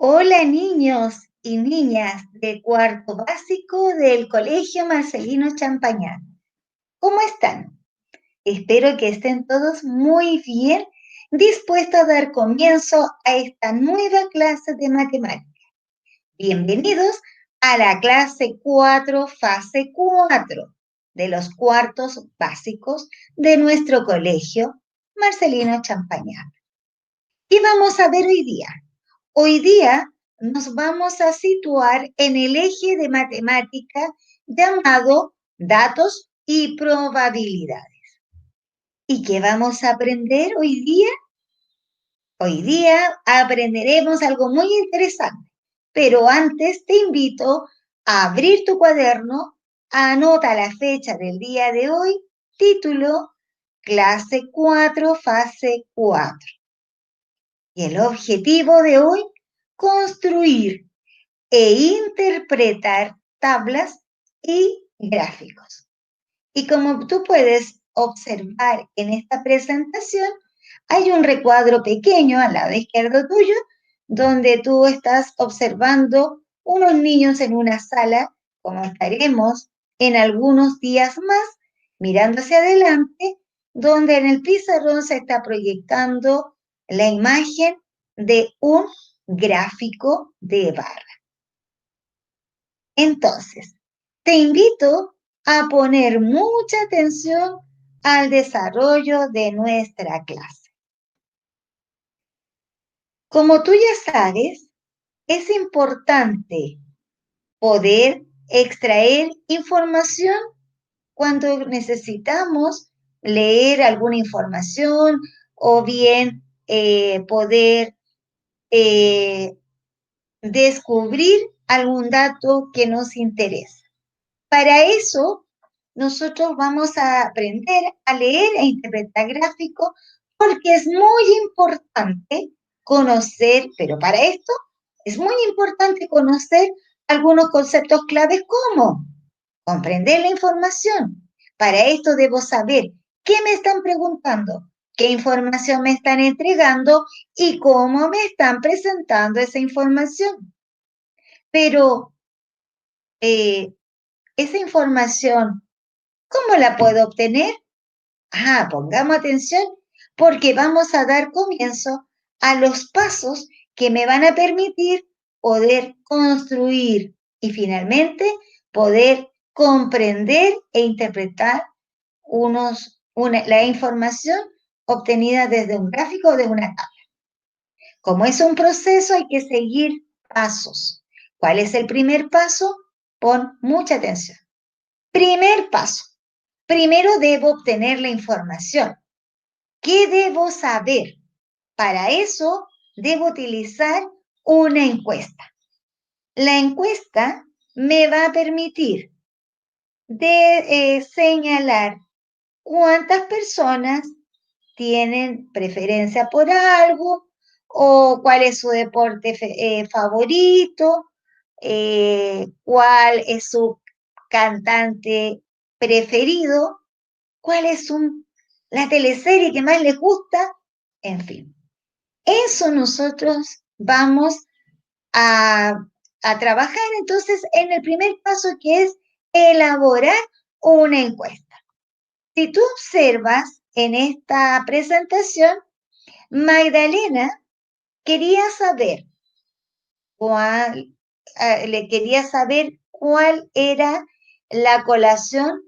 Hola niños y niñas de cuarto básico del Colegio Marcelino Champañán. ¿Cómo están? Espero que estén todos muy bien, dispuestos a dar comienzo a esta nueva clase de matemáticas. Bienvenidos a la clase 4, fase 4 de los cuartos básicos de nuestro colegio Marcelino Champañán. ¿Qué vamos a ver hoy día? Hoy día nos vamos a situar en el eje de matemática llamado datos y probabilidades. ¿Y qué vamos a aprender hoy día? Hoy día aprenderemos algo muy interesante, pero antes te invito a abrir tu cuaderno, anota la fecha del día de hoy, título, clase 4, fase 4. Y el objetivo de hoy, construir e interpretar tablas y gráficos. Y como tú puedes observar en esta presentación, hay un recuadro pequeño al lado izquierdo tuyo, donde tú estás observando unos niños en una sala, como estaremos en algunos días más, mirando hacia adelante, donde en el pizarrón se está proyectando la imagen de un gráfico de barra. Entonces, te invito a poner mucha atención al desarrollo de nuestra clase. Como tú ya sabes, es importante poder extraer información cuando necesitamos leer alguna información o bien poder eh, descubrir algún dato que nos interesa. Para eso, nosotros vamos a aprender a leer e interpretar gráficos porque es muy importante conocer, pero para esto es muy importante conocer algunos conceptos claves como comprender la información. Para esto debo saber qué me están preguntando, qué información me están entregando y cómo me están presentando esa información. Pero esa información, ¿cómo la puedo obtener? Pongamos atención porque vamos a dar comienzo a los pasos que me van a permitir poder construir y finalmente poder comprender e interpretar la información obtenida desde un gráfico o de una tabla. Como es un proceso, hay que seguir pasos. ¿Cuál es el primer paso? Pon mucha atención. Primer paso. Primero debo obtener la información. ¿Qué debo saber? Para eso debo utilizar una encuesta. La encuesta me va a permitir señalar cuántas personas tienen preferencia por algo o cuál es su deporte favorito, cuál es su cantante preferido, cuál es la teleserie que más les gusta, en fin. Eso nosotros vamos a, a trabajar entonces en el primer paso que es elaborar una encuesta. Si tú observas en esta presentación, Magdalena quería saber quería saber cuál era la colación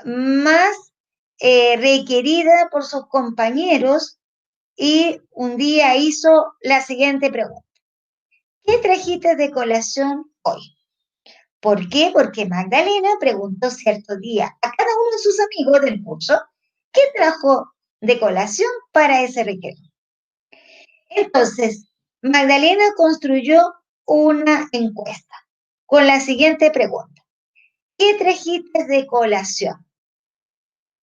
más requerida por sus compañeros y un día hizo la siguiente pregunta. ¿Qué trajiste de colación hoy? ¿Por qué? Porque Magdalena preguntó cierto día a cada uno de sus amigos del curso qué trajo de colación para ese recreo. Entonces, Magdalena construyó una encuesta con la siguiente pregunta. ¿Qué trajiste de colación?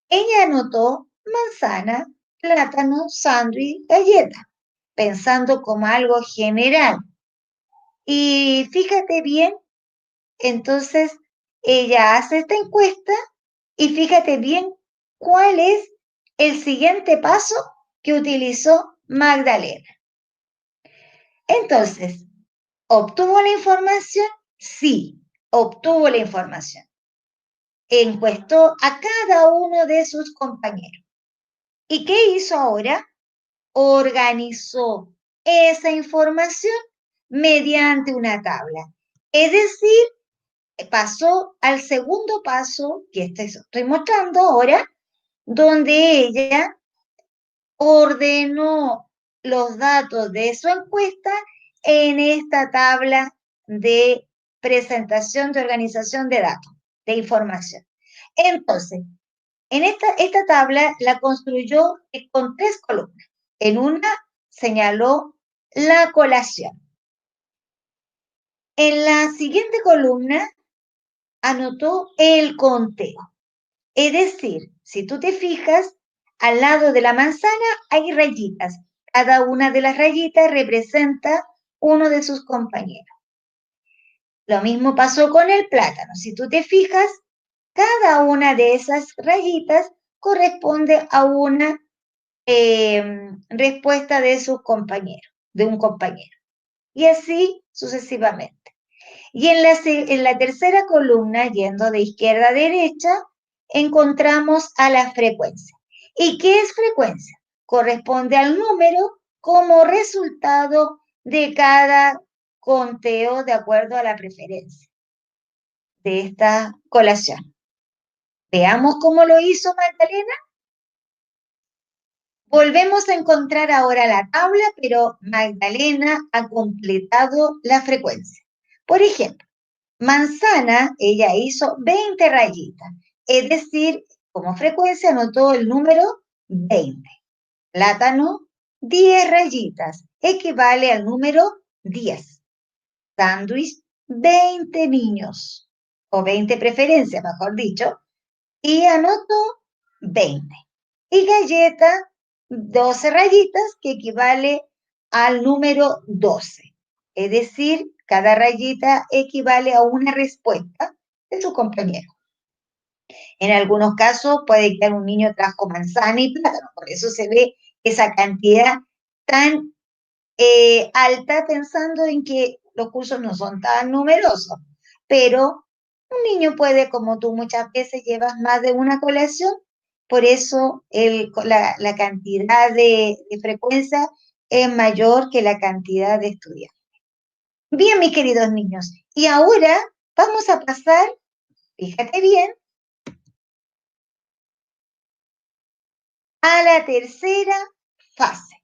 Ella anotó manzana, plátano, sándwich, galleta, pensando como algo general. Y fíjate bien, entonces ella hace esta encuesta y fíjate bien cuál es el siguiente paso que utilizó Magdalena. Entonces, ¿Obtuvo la información? Sí, obtuvo la información. Encuestó a cada uno de sus compañeros. ¿Y qué hizo ahora? Organizó esa información mediante una tabla. Es decir, pasó al segundo paso que estoy mostrando ahora, donde ella ordenó los datos de su encuesta en esta tabla de presentación de organización de datos, de información. Entonces, en esta tabla la construyó con 3 columnas. En una señaló la colación. En la siguiente columna anotó el conteo. Es decir, si tú te fijas, al lado de la manzana hay rayitas. Cada una de las rayitas representa uno de sus compañeros. Lo mismo pasó con el plátano. Si tú te fijas, cada una de esas rayitas corresponde a una respuesta de sus compañeros, de un compañero. Y así sucesivamente. Y en la tercera columna, yendo de izquierda a derecha, encontramos a la frecuencia. ¿Y qué es frecuencia? Corresponde al número como resultado de cada conteo de acuerdo a la preferencia de esta colación. Veamos cómo lo hizo Magdalena. Volvemos a encontrar ahora la tabla, pero Magdalena ha completado la frecuencia. Por ejemplo, manzana, ella hizo 20 rayitas, es decir, como frecuencia anotó el número 20. Plátano, 10 rayitas, equivale al número 10. Sándwich, 20 niños, o 20 preferencias, mejor dicho, y anotó 20. Y galleta, 12 rayitas, que equivale al número 12. Es decir, cada rayita equivale a una respuesta de su compañero. En algunos casos puede que un niño trajo manzana y plátano, por eso se ve esa cantidad tan alta, pensando en que los cursos no son tan numerosos. Pero un niño puede, como tú muchas veces llevas más de una colación, por eso la cantidad de frecuencia es mayor que la cantidad de estudiantes. Bien, mis queridos niños, y ahora vamos a pasar, fíjate bien, a la tercera fase,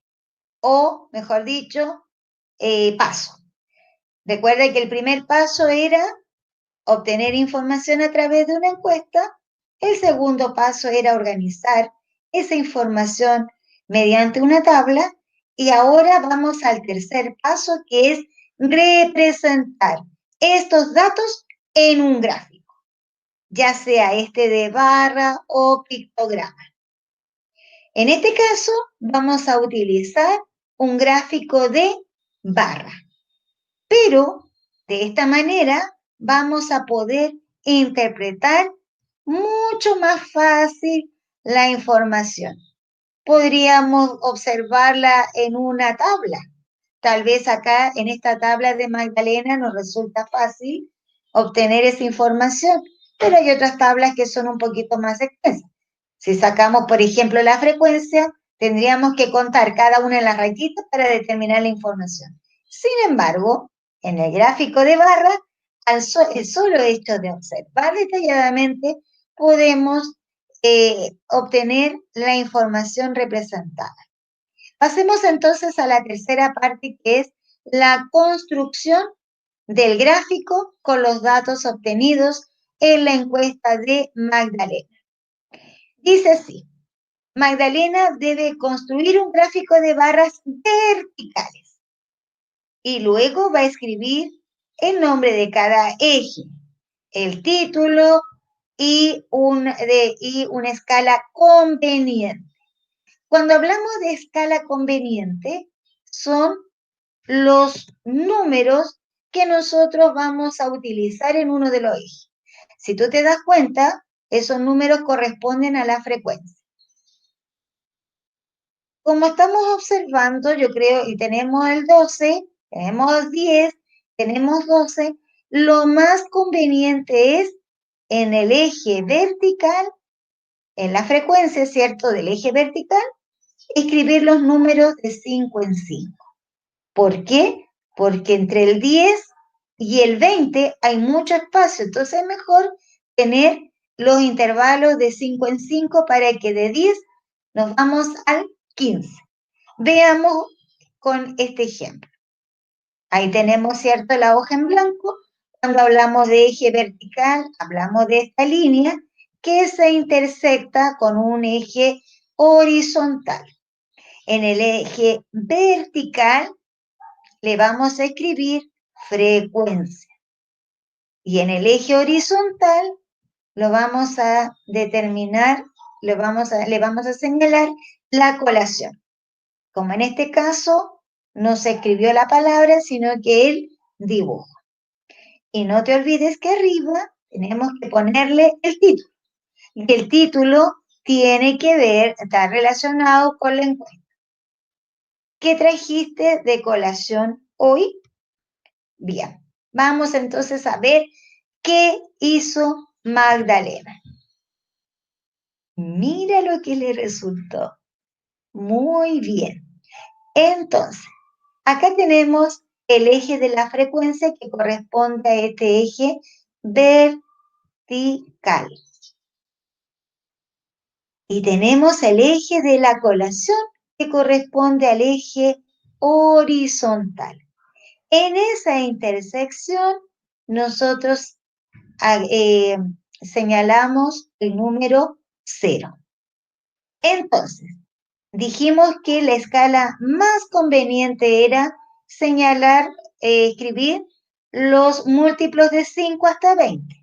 o mejor dicho, paso. Recuerda que el primer paso era obtener información a través de una encuesta. El segundo paso era organizar esa información mediante una tabla. Y ahora vamos al tercer paso, que es representar estos datos en un gráfico, ya sea este de barra o pictograma. En este caso, vamos a utilizar un gráfico de barra, pero de esta manera vamos a poder interpretar mucho más fácil la información. Podríamos observarla en una tabla. Tal vez acá en esta tabla de Magdalena nos resulta fácil obtener esa información, pero hay otras tablas que son un poquito más extensas. Si sacamos, por ejemplo, la frecuencia, tendríamos que contar cada una de las rayitas para determinar la información. Sin embargo, en el gráfico de barra, el solo hecho de observar detalladamente, podemos obtener la información representada. Pasemos entonces a la tercera parte, que es la construcción del gráfico con los datos obtenidos en la encuesta de Magdalena. Dice así: Magdalena debe construir un gráfico de barras verticales y luego va a escribir el nombre de cada eje, el título y una escala conveniente. Cuando hablamos de escala conveniente, son los números que nosotros vamos a utilizar en uno de los ejes. Si tú te das cuenta, esos números corresponden a la frecuencia. Como estamos observando, yo creo, y tenemos el 12, tenemos 10, tenemos 12, lo más conveniente es en el eje vertical, en la frecuencia, ¿cierto?, del eje vertical, escribir los números de 5 en 5. ¿Por qué? Porque entre el 10 y el 20 hay mucho espacio, entonces es mejor tener los intervalos de 5 en 5 para que de 10 nos vamos al 15. Veamos con este ejemplo. Ahí tenemos, ¿cierto?, la hoja en blanco. Cuando hablamos de eje vertical, hablamos de esta línea que se intersecta con un eje horizontal. En el eje vertical le vamos a escribir frecuencia. Y en el eje horizontal lo vamos a determinar, le vamos a señalar la colación. Como en este caso no se escribió la palabra, sino que el dibujo. Y no te olvides que arriba tenemos que ponerle el título. Y el título tiene que ver, está relacionado con la encuesta. ¿Qué trajiste de colación hoy? Bien, vamos entonces a ver qué hizo Magdalena. Mira lo que le resultó. Muy bien. Entonces, acá tenemos el eje de la frecuencia que corresponde a este eje vertical. Y tenemos el eje de la colación que corresponde al eje horizontal. En esa intersección nosotros señalamos el número 0. Entonces, dijimos que la escala más conveniente era señalar, escribir los múltiplos de 5 hasta 20.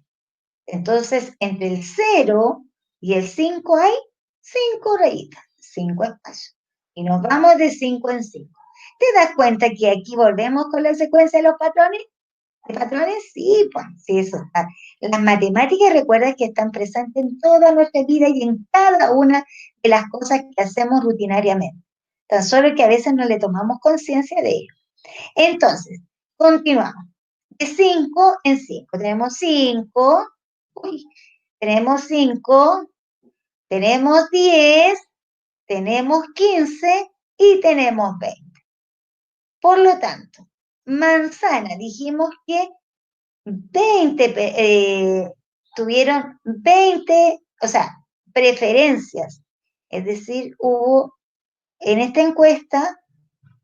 Entonces, entre el 0 y el 5 hay 5 rayitas, 5 espacios. Y nos vamos de 5 en 5. ¿Te das cuenta que aquí volvemos con la secuencia de los patrones? ¿De patrones? Sí, pues, sí, eso está. Las matemáticas, recuerda que están presentes en toda nuestra vida y en cada una de las cosas que hacemos rutinariamente. Tan solo que a veces no le tomamos conciencia de ello. Entonces, continuamos. De 5 en 5. Tenemos 5. Tenemos 5. Tenemos 10. Tenemos 15. Y tenemos 20. Por lo tanto, manzana, dijimos que 20 tuvieron 20, o sea, preferencias. Es decir, hubo en esta encuesta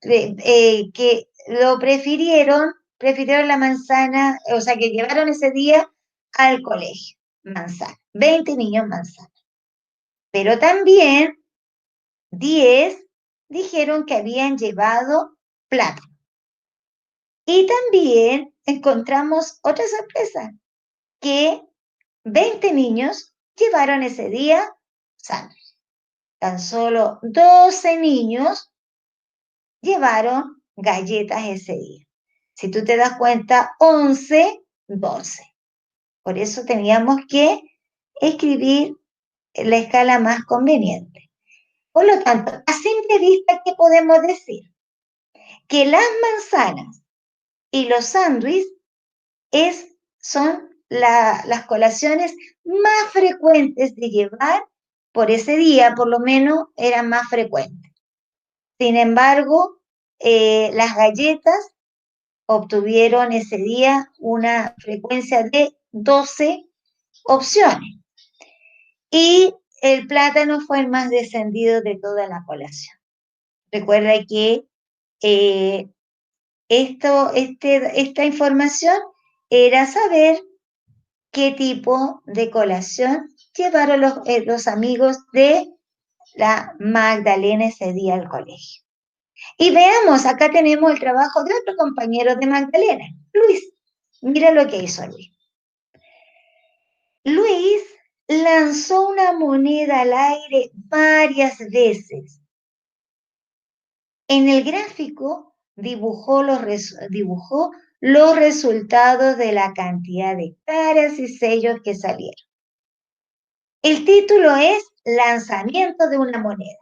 que lo prefirieron la manzana, o sea, que llevaron ese día al colegio, manzana. 20 niños manzana. Pero también 10 dijeron que habían llevado plátano. Y también encontramos otra sorpresa, que 20 niños llevaron ese día sándwich. Tan solo 12 niños llevaron galletas ese día. Si tú te das cuenta, 11, 12. Por eso teníamos que escribir la escala más conveniente. Por lo tanto, a simple vista, ¿qué podemos decir? Que las manzanas y los sándwiches son las colaciones más frecuentes de llevar por ese día, por lo menos eran más frecuentes. Sin embargo, las galletas obtuvieron ese día una frecuencia de 12 opciones. Y el plátano fue el más descendido de toda la colación. Recuerda que esta información era saber qué tipo de colación llevaron los amigos de la Magdalena ese día al colegio. Y veamos, acá tenemos el trabajo de otro compañero de Magdalena, Luis. Mira lo que hizo Luis. Luis lanzó una moneda al aire varias veces. En el gráfico dibujó los resultados de la cantidad de caras y sellos que salieron. El título es Lanzamiento de una moneda.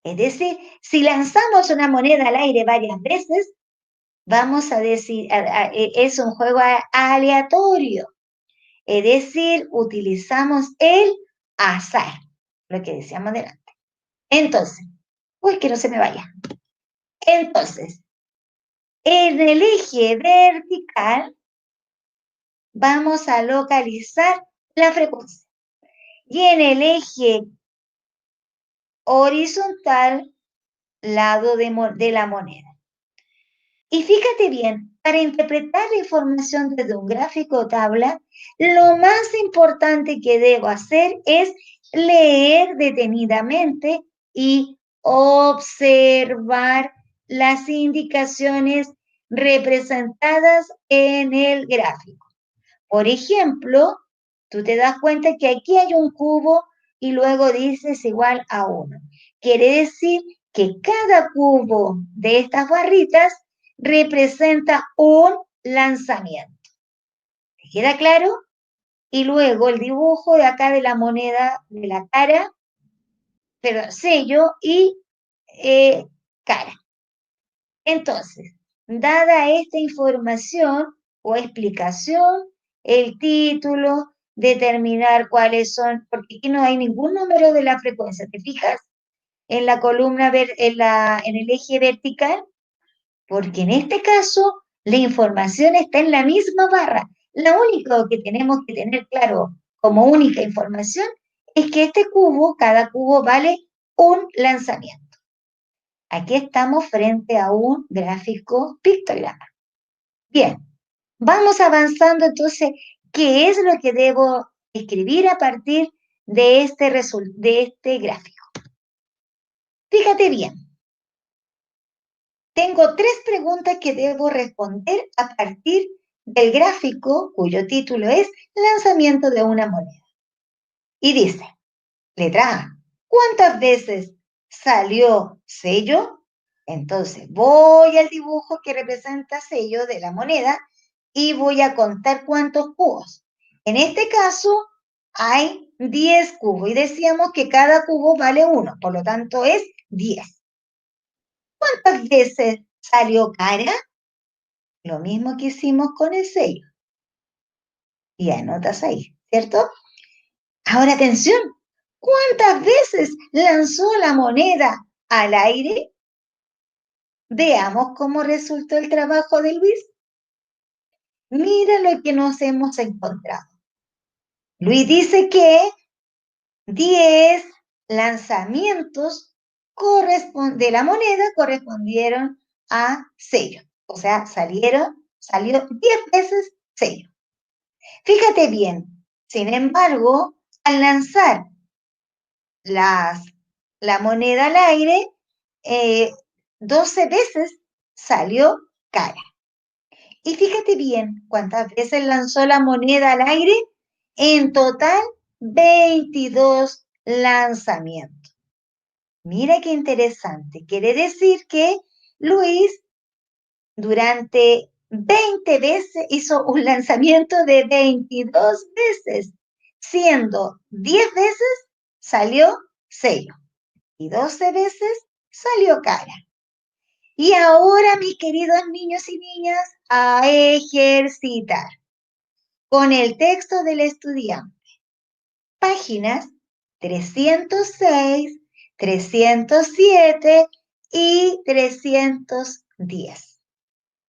Es decir, si lanzamos una moneda al aire varias veces, vamos a decir, es un juego aleatorio. Es decir, utilizamos el azar, lo que decíamos delante. Entonces, uy, que no se me vaya. Entonces, en el eje vertical vamos a localizar la frecuencia. Y en el eje horizontal, lado de la moneda. Y fíjate bien, para interpretar la información desde un gráfico o tabla, lo más importante que debo hacer es leer detenidamente y observar las indicaciones representadas en el gráfico. Por ejemplo, tú te das cuenta que aquí hay un cubo y luego dices igual a 1. Quiere decir que cada cubo de estas barritas representa un lanzamiento. ¿Te queda claro? Y luego el dibujo de acá de la moneda de la cara, pero sello y cara. Entonces, dada esta información o explicación, el título, determinar cuáles son, porque aquí no hay ningún número de la frecuencia, ¿te fijas? En la columna, en el eje vertical, porque en este caso la información está en la misma barra. Lo único que tenemos que tener claro como única información es que este cubo, cada cubo vale un lanzamiento. Aquí estamos frente a un gráfico pictograma. Bien, vamos avanzando entonces. ¿Qué es lo que debo escribir a partir de este gráfico? Fíjate bien, tengo 3 preguntas que debo responder a partir del gráfico cuyo título es Lanzamiento de una moneda. Y dice, letra A, ¿cuántas veces salió sello? Entonces voy al dibujo que representa sello de la moneda y voy a contar cuántos cubos. En este caso hay 10 cubos y decíamos que cada cubo vale 1, por lo tanto es 10. ¿Cuántas veces salió cara? Lo mismo que hicimos con el sello. Y anotas ahí, ¿cierto? Ahora atención, ¿cuántas veces lanzó la moneda al aire? Veamos cómo resultó el trabajo de Luis. Mira lo que nos hemos encontrado. Luis dice que 10 lanzamientos de la moneda correspondieron a sello. O sea, salió 10 veces sello. Fíjate bien, sin embargo, al lanzar la moneda al aire, 12 veces salió cara. Y fíjate bien cuántas veces lanzó la moneda al aire. En total, 22 lanzamientos. Mira qué interesante. Quiere decir que Luis durante 20 veces hizo un lanzamiento de 22 veces, siendo 10 veces salió sello y 12 veces salió cara. Y ahora, mis queridos niños y niñas, a ejercitar con el texto del estudiante. Páginas 306, 307 y 310.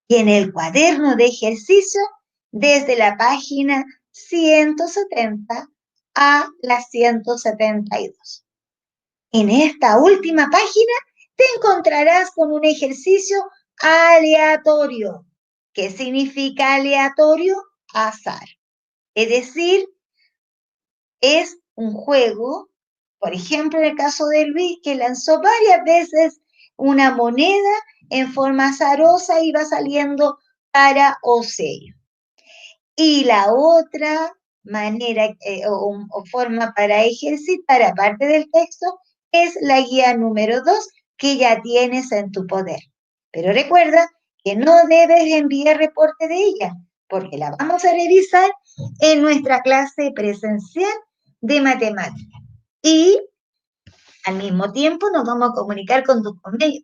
Y en el cuaderno de ejercicio, desde la página 170 a la 172. En esta última página te encontrarás con un ejercicio aleatorio. ¿Qué significa aleatorio? Azar. Es decir, es un juego, por ejemplo, en el caso de Luis, que lanzó varias veces una moneda en forma azarosa y va saliendo cara o sello. Y la otra manera o forma para ejercitar, aparte del texto, es la guía número 2 que ya tienes en tu poder. Pero recuerda que no debes enviar reporte de ella, porque la vamos a revisar en nuestra clase presencial de matemáticas. Y al mismo tiempo nos vamos a comunicar con tus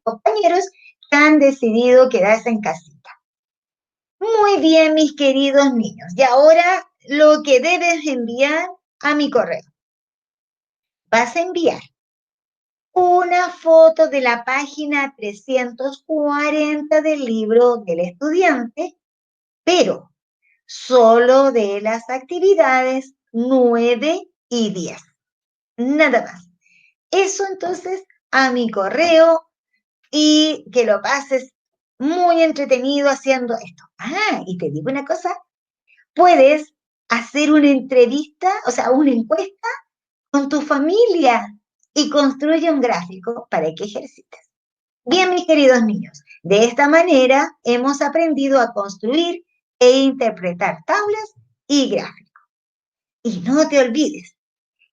compañeros que han decidido quedarse en casita. Muy bien, mis queridos niños. Y ahora lo que debes enviar a mi correo. Vas a enviar una foto de la página 340 del libro del estudiante, pero solo de las actividades 9 y 10. Nada más. Eso entonces a mi correo y que lo pases muy entretenido haciendo esto. Ah, y te digo una cosa, puedes hacer una entrevista, o sea, una encuesta con tu familia y construye un gráfico para que ejercites. Bien, mis queridos niños, de esta manera hemos aprendido a construir e interpretar tablas y gráficos. Y no te olvides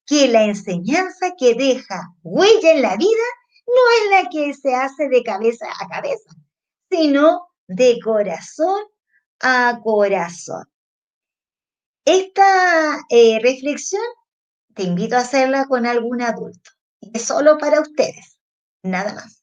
que la enseñanza que deja huella en la vida no es la que se hace de cabeza a cabeza, sino de corazón a corazón. Esta reflexión te invito a hacerla con algún adulto. Es solo para ustedes, nada más.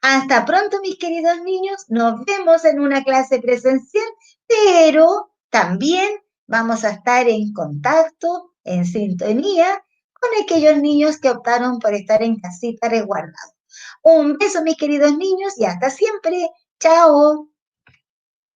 Hasta pronto, mis queridos niños. Nos vemos en una clase presencial, pero también vamos a estar en contacto, en sintonía con aquellos niños que optaron por estar en casita resguardados. Un beso, mis queridos niños, y hasta siempre. Chao.